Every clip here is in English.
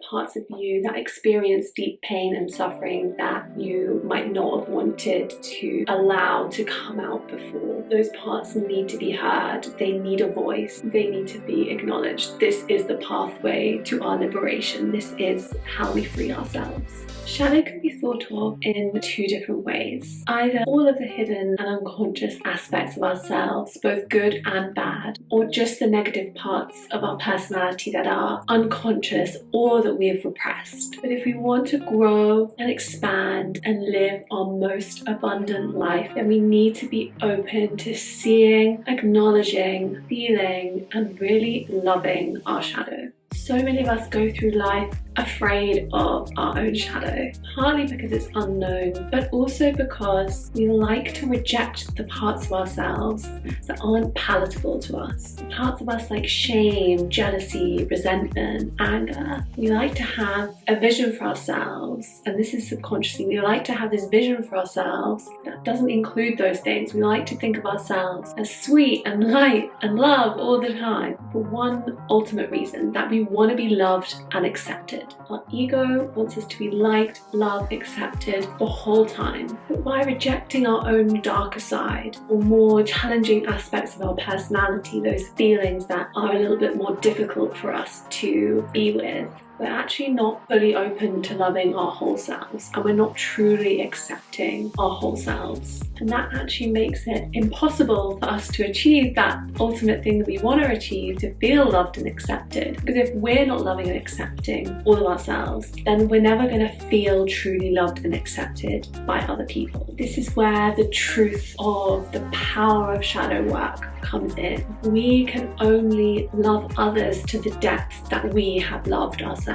parts of you that experience deep pain and suffering that you might not have wanted to allow to come out before. Those parts need to be heard. They need a voice. They need to be acknowledged. This is the pathway to our liberation. This is how we free ourselves. Shadow can be thought of in two different ways. Either all of the hidden and unconscious aspects of ourselves, both good and bad, or just the negative parts of our personality that are unconscious or that we have repressed. But if we want to grow and expand and live our most abundant life, then we need to be open to seeing, acknowledging, feeling, and really loving our shadow. So many of us go through life afraid of our own shadow, partly because it's unknown, but also because we like to reject the parts of ourselves that aren't palatable to us. Parts of us like shame, jealousy, resentment, anger. We like to have a vision for ourselves, and this is subconsciously, we like to have this vision for ourselves that doesn't include those things. We like to think of ourselves as sweet and light and love all the time, for one ultimate reason, that we want to be loved and accepted. Our ego wants us to be liked, loved, accepted the whole time. But by rejecting our own darker side or more challenging aspects of our personality, those feelings that are a little bit more difficult for us to be with, we're actually not fully open to loving our whole selves, and we're not truly accepting our whole selves. And that actually makes it impossible for us to achieve that ultimate thing that we want to achieve, to feel loved and accepted. Because if we're not loving and accepting all of ourselves, then we're never going to feel truly loved and accepted by other people. This is where the truth of the power of shadow work comes in. We can only love others to the depth that we have loved ourselves.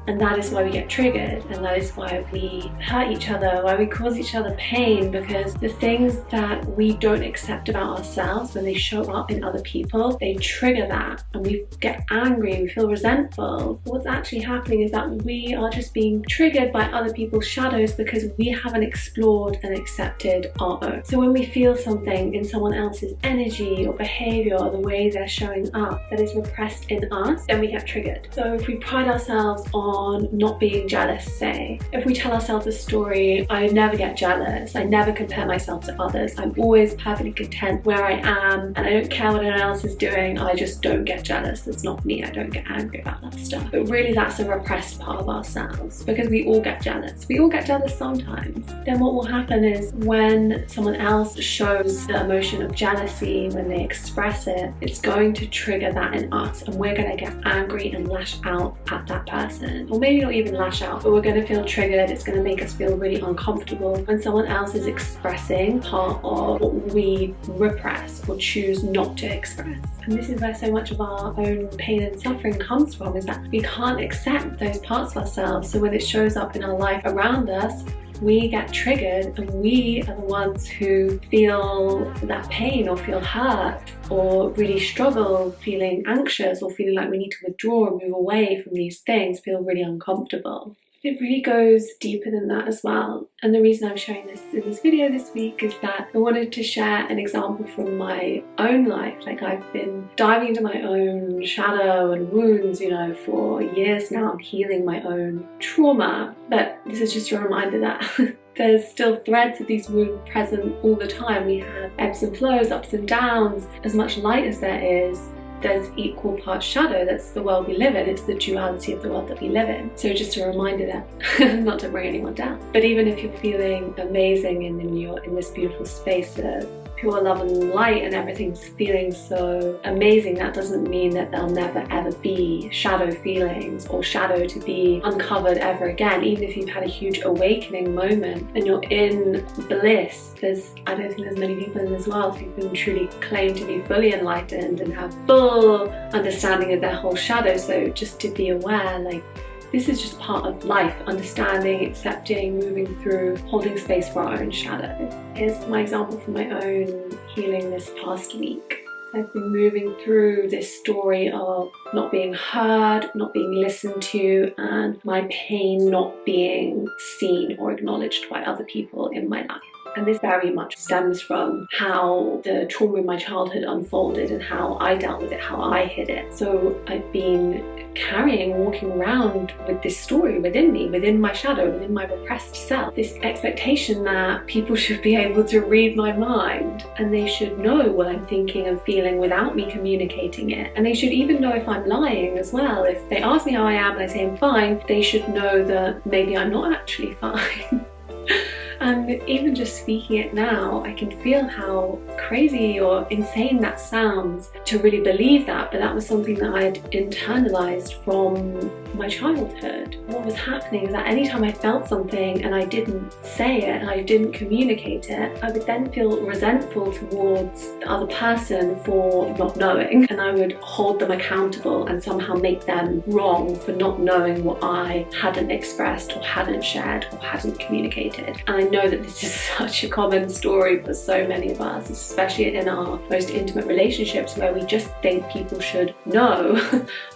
And that is why we get triggered, and that is why we hurt each other, why we cause each other pain, because the things that we don't accept about ourselves, when they show up in other people, they trigger that, and we get angry, we feel resentful. What's actually happening is that we are just being triggered by other people's shadows because we haven't explored and accepted our own. So when we feel something in someone else's energy or behavior or the way they're showing up that is repressed in us, then we get triggered. So if we pride ourselves on not being jealous, say, if we tell ourselves a story, I never get jealous, I never compare myself to others, I'm always perfectly content where I am, and I don't care what anyone else is doing, I just don't get jealous, that's not me, I don't get angry about that stuff. But really that's a repressed part of ourselves, because we all get jealous. We all get jealous sometimes. Then what will happen is when someone else shows the emotion of jealousy, when they express it, it's going to trigger that in us, and we're going to get angry and lash out at that person. Or maybe not even lash out, but we're going to feel triggered. It's going to make us feel really uncomfortable when someone else is expressing part of what we repress or choose not to express. And this is where so much of our own pain and suffering comes from, is that we can't accept those parts of ourselves. So when it shows up in our life around us, we get triggered, and we are the ones who feel that pain or feel hurt or really struggle, feeling anxious or feeling like we need to withdraw and move away from these things, feel really uncomfortable. It really goes deeper than that as well. And the reason I'm sharing this in this video this week is that I wanted to share an example from my own life. Like, I've been diving into my own shadow and wounds, for years now. I'm healing my own trauma. But this is just a reminder that there's still threads of these wounds present all the time. We have ebbs and flows, ups and downs. As much light as there is, there's equal parts shadow. That's the world we live in. It's the duality of the world that we live in. So just a reminder that not to bring anyone down. But even if you're feeling amazing and you're in this beautiful space of pure love and light and everything's feeling so amazing, that doesn't mean that there'll never ever be shadow feelings or shadow to be uncovered ever again. Even if you've had a huge awakening moment and you're in bliss, I don't think there's many people in this world who can truly claim to be fully enlightened and have full understanding of their whole shadow. So just to be aware, like, this is just part of life, understanding, accepting, moving through, holding space for our own shadow. Here's my example from my own healing this past week. I've been moving through this story of not being heard, not being listened to, and my pain not being seen or acknowledged by other people in my life. And this very much stems from how the trauma in my childhood unfolded and how I dealt with it, how I hid it. So I've been walking around with this story within me, within my shadow, within my repressed self. This expectation that people should be able to read my mind and they should know what I'm thinking and feeling without me communicating it. And they should even know if I'm lying as well. If they ask me how I am and I say I'm fine, they should know that maybe I'm not actually fine. And even just speaking it now, I can feel how crazy or insane that sounds to really believe that, but that was something that I had internalized from my childhood. What was happening is that anytime I felt something and I didn't say it and I didn't communicate it, I would then feel resentful towards the other person for not knowing, and I would hold them accountable and somehow make them wrong for not knowing what I hadn't expressed or hadn't shared or hadn't communicated. And I know that this is such a common story for so many of us, especially in our most intimate relationships, where we just think people should know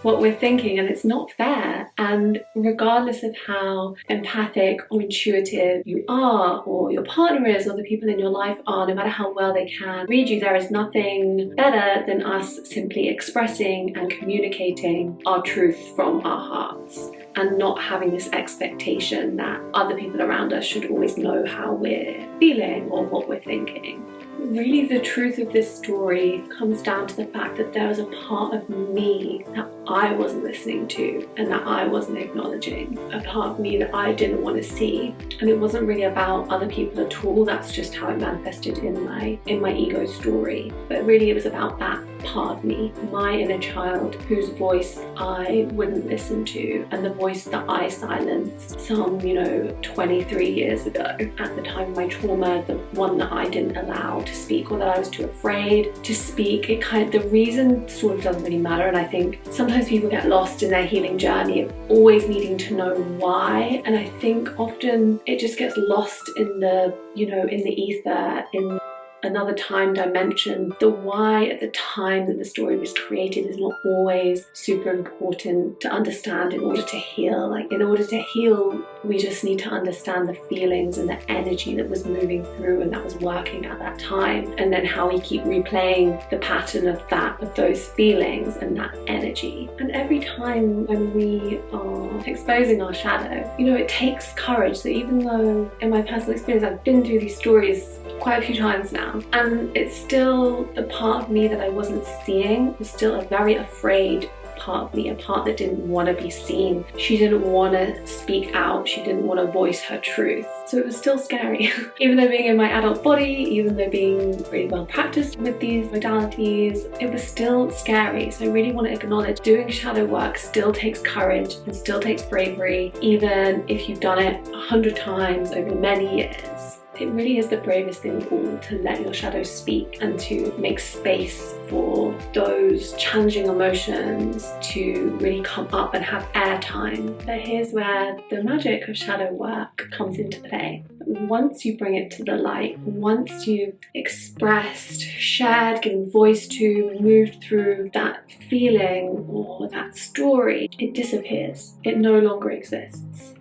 what we're thinking, and it's not fair. And regardless of how empathic or intuitive you are, or your partner is, or the people in your life are, no matter how well they can read you, there is nothing better than us simply expressing and communicating our truth from our hearts, and not having this expectation that other people around us should always know how we're feeling or what we're thinking. Really, the truth of this story comes down to the fact that there was a part of me that I wasn't listening to and that I wasn't acknowledging, a part of me that I didn't want to see. And it wasn't really about other people at all. That's just how it manifested in my ego story. But really, it was about that part of me, my inner child, whose voice I wouldn't listen to, and the voice that I silenced some 23 years ago, at the time of my trauma, the one that I didn't allow to speak, or that I was too afraid to speak. The reason sort of doesn't really matter, and I think sometimes people get lost in their healing journey of always needing to know why, and I think often it just gets lost in the in the ether, in another time dimension. The why at the time that the story was created is not always super important to understand in order to heal. In order to heal, we just need to understand the feelings and the energy that was moving through and that was working at that time, and then how we keep replaying the pattern of those feelings and that energy. And every time when we are exposing our shadow, it takes courage. So even though in my personal experience I've been through these stories quite a few times now, and it's still the part of me that I wasn't seeing, was still a very afraid part of me, a part that didn't want to be seen. She didn't want to speak out, she didn't want to voice her truth. So it was still scary. Even though being in my adult body, even though being really well practiced with these modalities, it was still scary. So I really want to acknowledge doing shadow work still takes courage and still takes bravery, even if you've done it 100 times over many years. It really is the bravest thing of all to let your shadow speak and to make space for those challenging emotions to really come up and have airtime. But here's where the magic of shadow work comes into play. Once you bring it to the light, once you've expressed, shared, given voice to, moved through that feeling or that story, it disappears. It no longer exists.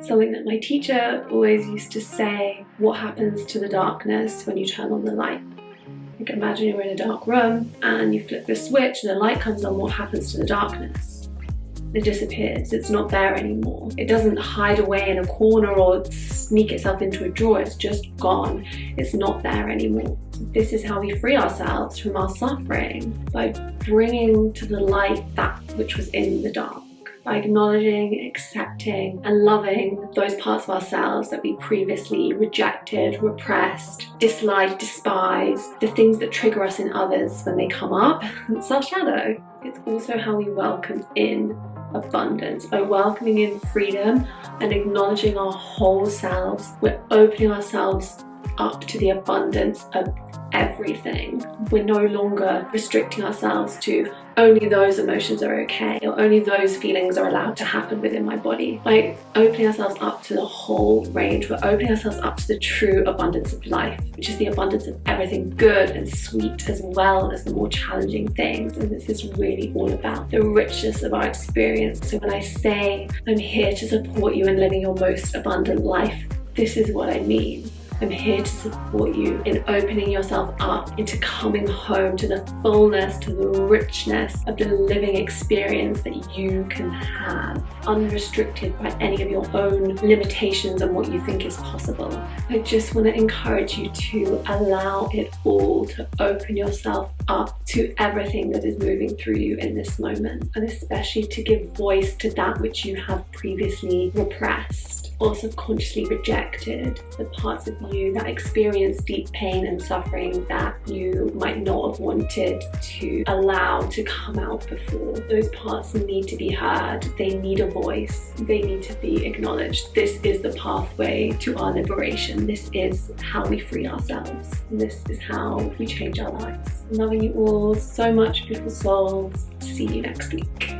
Something that my teacher always used to say: what happens to the darkness when you turn on the light? Imagine you're in a dark room and you flip the switch and the light comes on. What happens to the darkness? It disappears. It's not there anymore. It doesn't hide away in a corner or sneak itself into a drawer. It's just gone. It's not there anymore. This is how we free ourselves from our suffering, by bringing to the light that which was in the dark. By acknowledging, accepting, and loving those parts of ourselves that we previously rejected, repressed, disliked, despised, the things that trigger us in others when they come up. It's our shadow. It's also how we welcome in abundance. By welcoming in freedom and acknowledging our whole selves, we're opening ourselves up to the abundance of everything. We're no longer restricting ourselves to only those emotions are okay, or only those feelings are allowed to happen within my body. By opening ourselves up to the whole range, we're opening ourselves up to the true abundance of life, which is the abundance of everything good and sweet, as well as the more challenging things. And this is really all about the richness of our experience. So when I say I'm here to support you in living your most abundant life, this is what I mean. I'm here to support you in opening yourself up into coming home to the fullness, to the richness of the living experience that you can have, unrestricted by any of your own limitations and what you think is possible. I just want to encourage you to allow it all, to open yourself up to everything that is moving through you in this moment, and especially to give voice to that which you have previously repressed or subconsciously rejected, the parts of you that experience deep pain and suffering that you might not have wanted to allow to come out before. Those parts need to be heard. They need a voice. They need to be acknowledged. This is the pathway to our liberation. This is how we free ourselves. This is how we change our lives. Loving you all so much, beautiful souls. See you next week.